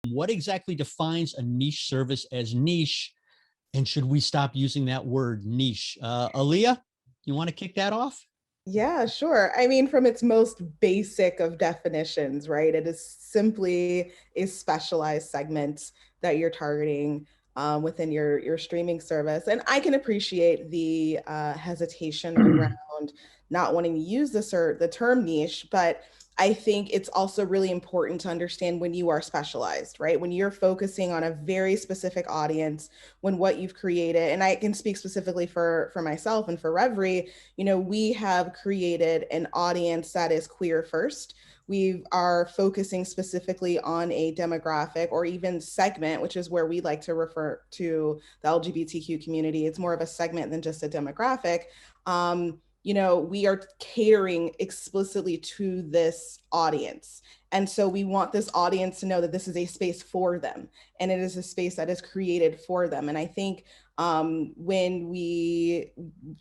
What exactly defines a niche service as niche? And should we stop using that word niche? Aaliyah, you want to kick that off? Yeah, sure. I mean, from its most basic of definitions, right? It is simply a specialized segment that you're targeting within your streaming service. And I can appreciate the hesitation around not wanting to use the term niche, but I think it's also really important to understand when you are specialized, right? When you're focusing on a very specific audience, when what you've created, and I can speak specifically for myself and for Reverie, we have created an audience that is queer first. We are focusing specifically on a demographic or even segment, which is where we like to refer to the LGBTQ community. It's more of a segment than just a demographic. We are catering explicitly to this audience. And so we want this audience to know that this is a space for them and it is a space that is created for them. And I think when we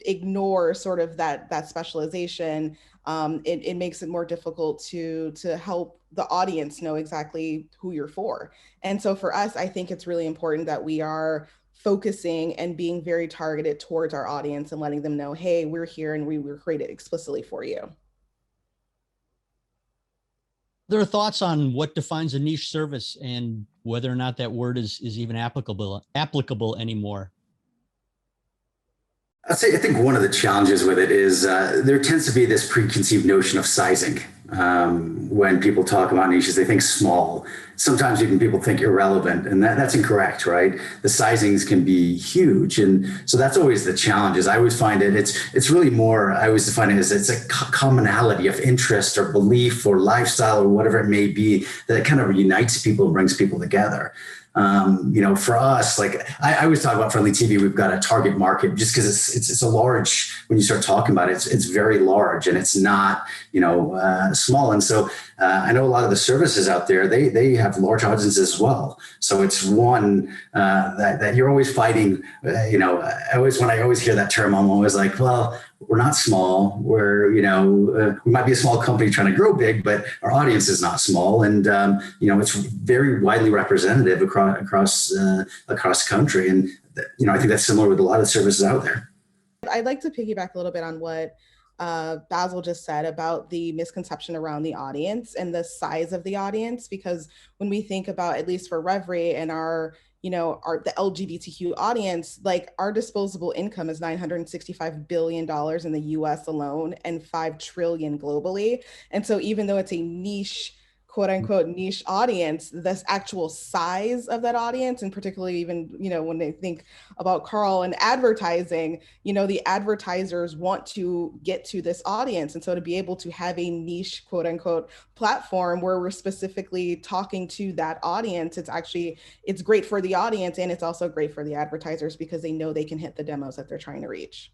ignore sort of that specialization, it makes it more difficult to help the audience know exactly who you're for. And so for us, I think it's really important that we are focusing and being very targeted towards our audience and letting them know, hey, we're here and we were created explicitly for you. There are thoughts on what defines a niche service and whether or not that word is even applicable anymore. I think one of the challenges with it is there tends to be this preconceived notion of sizing. When people talk about niches, they think small. Sometimes even people think irrelevant, and that's incorrect, right? The sizings can be huge, and so that's always the challenge. Is I always find it's really more. I always define it as it's a commonality of interest or belief or lifestyle or whatever it may be that kind of unites people and brings people together. For us, like I always talk about Friendly TV, we've got a target market just because it's a large, when you start talking about it, it's very large and it's not, small. And so I know a lot of the services out there, they have large audiences as well. So it's one that you're always fighting, when I always hear that term, I'm always like, well, we're not small. We might be a small company trying to grow big, but our audience is not small. And, it's very widely representative across the country. And, I think that's similar with a lot of services out there. I'd like to piggyback a little bit on what Basil just said about the misconception around the audience and the size of the audience, because when we think about, at least for Reverie and the LGBTQ audience, like our disposable income is $965 billion in the US alone and 5 trillion globally. And so even though it's a niche, quote unquote niche audience, this actual size of that audience, and particularly even, when they think about Carl and advertising, the advertisers want to get to this audience. And so to be able to have a niche, quote unquote, platform where we're specifically talking to that audience, it's great for the audience and it's also great for the advertisers because they know they can hit the demos that they're trying to reach.